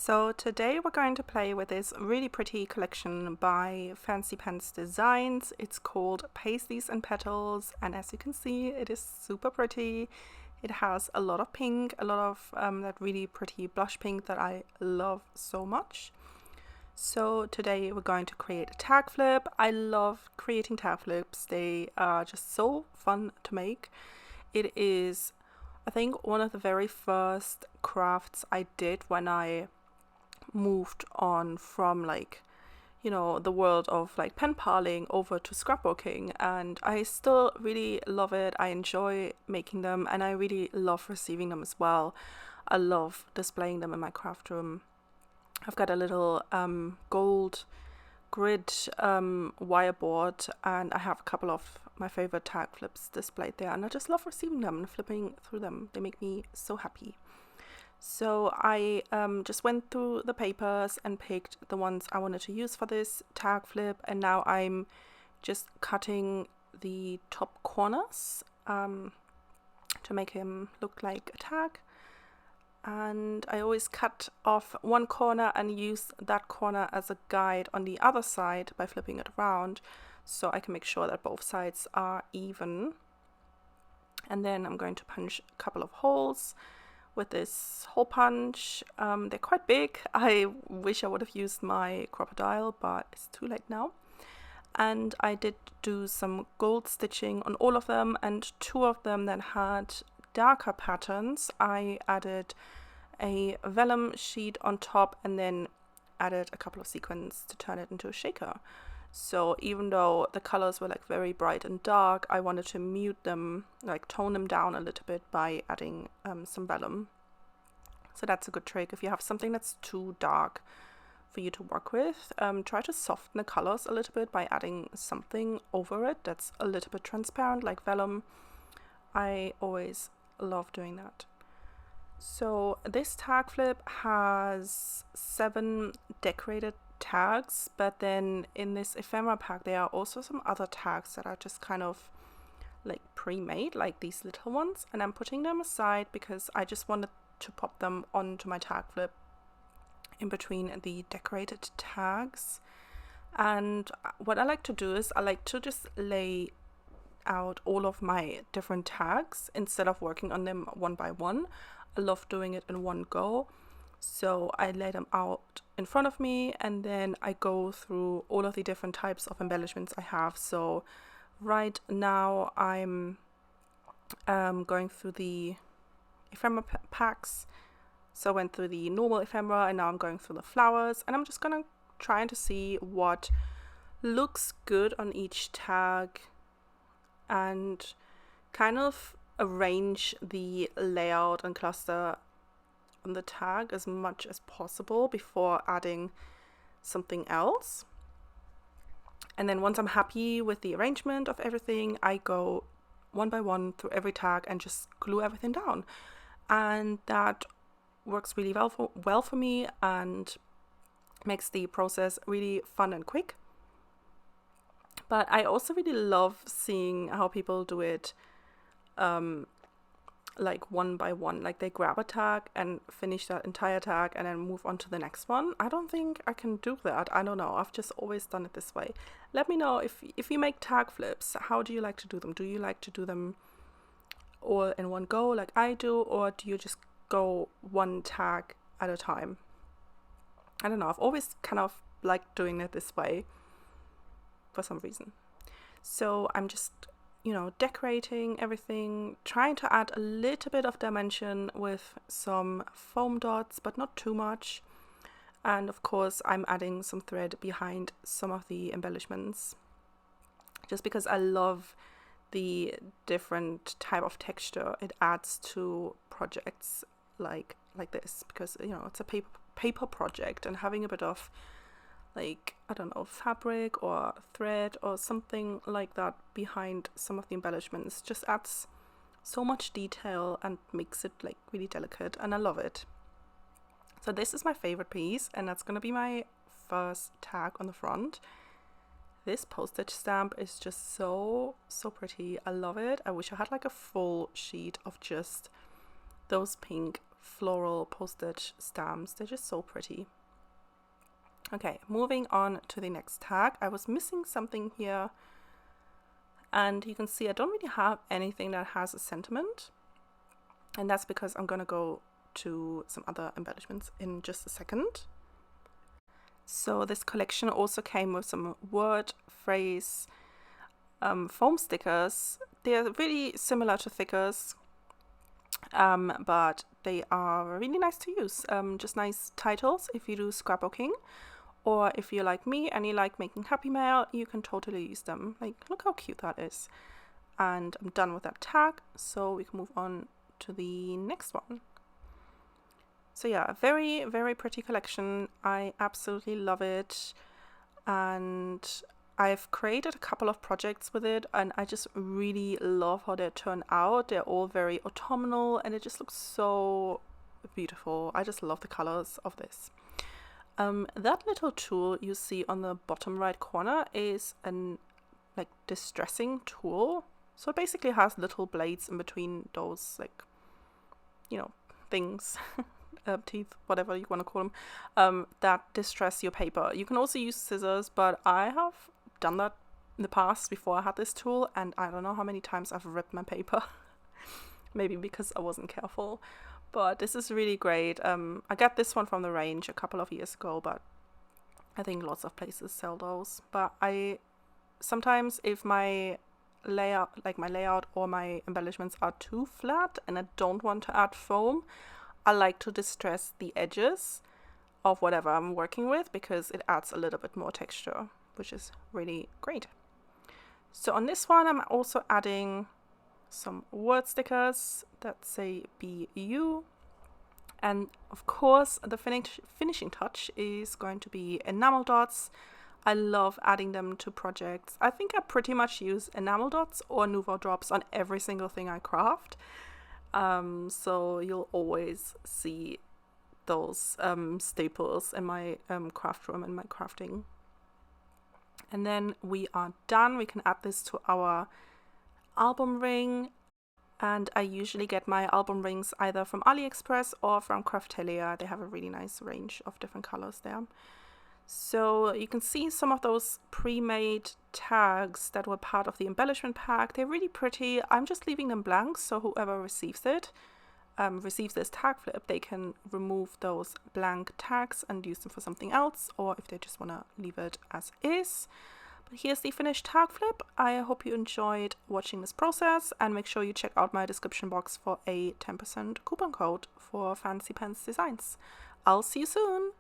So today we're going to play with this really pretty collection by Fancy Pants Designs. It's called Paislees and Petals, and as you can see, it is super pretty. It has a lot of pink, a lot of that really pretty blush pink that I love so much. So today we're going to create a tag flip. I love creating tag flips. They are just so fun to make. It is, I think, one of the very first crafts I did when I moved on from the world of like pen paling over to scrapbooking, and I still really love it. I enjoy making them and I really love receiving them as well. I love displaying them in my craft room. I've got a little gold grid wire board, and I have a couple of my favorite tag flips displayed there, and I just love receiving them and flipping through them. They make me so happy. So I just went through the papers and picked the ones I wanted to use for this tag flip, and now I'm just cutting the top corners to make him look like a tag. And I always cut off one corner and use that corner as a guide on the other side by flipping it around, so I can make sure that both sides are even. And then I'm going to punch a couple of holes with this hole punch. They're quite big. I wish I would have used my crocodile, but it's too late now. And I did do some gold stitching on all of them, and two of them that had darker patterns, I added a vellum sheet on top and then added a couple of sequins to turn it into a shaker. So even though the colors were like very bright and dark, I wanted to mute them, like tone them down a little bit by adding some vellum. So that's a good trick. If you have something that's too dark for you to work with, try to soften the colors a little bit by adding something over it that's a little bit transparent, like vellum. I always love doing that. So this tag flip has 7 decorated tags, but then in this ephemera pack there are also some other tags that are just kind of like pre-made, like these little ones, and I'm putting them aside because I just wanted to pop them onto my tag flip in between the decorated tags. And what I like to do is I like to just lay out all of my different tags instead of working on them one by one. I love doing it in one go. So I lay them out in front of me, and then I go through all of the different types of embellishments I have. So right now I'm going through the ephemera packs. So I went through the normal ephemera, and now I'm going through the flowers, and I'm just gonna try to see what looks good on each tag and kind of arrange the layout and cluster on the tag as much as possible before adding something else. And then once I'm happy with the arrangement of everything, I go one by one through every tag and just glue everything down. And that works really well for me and makes the process really fun and quick. But I also really love seeing how people do it like one by one, like they grab a tag and finish that entire tag and then move on to the next one. I don't think I can do that. I don't know. I've just always done it this way. Let me know if you make tag flips, how do you like to do them? Do you like to do them all in one go like I do, or do you just go one tag at a time? I don't know. I've always kind of liked doing it this way for some reason. So I'm just, decorating everything, trying to add a little bit of dimension with some foam dots, but not too much. And of course, I'm adding some thread behind some of the embellishments, just because I love the different type of texture it adds to projects like this, because it's a paper project, and having a bit of fabric or thread or something like that behind some of the embellishments just adds so much detail and makes it like really delicate, and I love it. So this is my favorite piece, and that's gonna be my first tag on the front. This postage stamp is just so pretty. I love it. I wish I had like a full sheet of just those pink floral postage stamps. They're just so pretty. Okay, moving on to the next tag. I was missing something here, and you can see I don't really have anything that has a sentiment, and that's because I'm gonna go to some other embellishments in just a second. So this collection also came with some word, phrase, foam stickers. They're really similar to thickers, but they are really nice to use. Just nice titles if you do scrapbooking, or if you're like me and you like making happy mail, you can totally use them. Like, look how cute that is. And I'm done with that tag, so we can move on to the next one. So yeah, a very, very pretty collection. I absolutely love it, and I've created a couple of projects with it, and I just really love how they turn out. They're all very autumnal, and it just looks so beautiful. I just love the colors of this. That little tool you see on the bottom right corner is an like distressing tool. So it basically has little blades in between those, like, you know, things. Teeth, whatever you want to call them, that distress your paper. You can also use scissors, but I have done that in the past before I had this tool, and I don't know how many times I've ripped my paper. Maybe because I wasn't careful, but this is really great. I got this one from the range a couple of years ago, but I think lots of places sell those. But I sometimes, if my layout or my embellishments are too flat and I don't want to add foam, I like to distress the edges of whatever I'm working with, because it adds a little bit more texture, which is really great. So on this one, I'm also adding some word stickers that say BU. And of course, the finishing touch is going to be enamel dots. I love adding them to projects. I think I pretty much use enamel dots or Nouveau drops on every single thing I craft. So you'll always see those staples in my craft room and my crafting. And then we are done. We can add this to our album ring. And I usually get my album rings either from AliExpress or from Craftelia. They have a really nice range of different colors there. So you can see some of those pre-made tags that were part of the embellishment pack. They're really pretty. I'm just leaving them blank, so whoever receives it, receives this tag flip, they can remove those blank tags and use them for something else, or if they just want to leave it as is. But here's the finished tag flip. I hope you enjoyed watching this process, and make sure you check out my description box for a 10% coupon code for Fancy Pants Designs. I'll see you soon!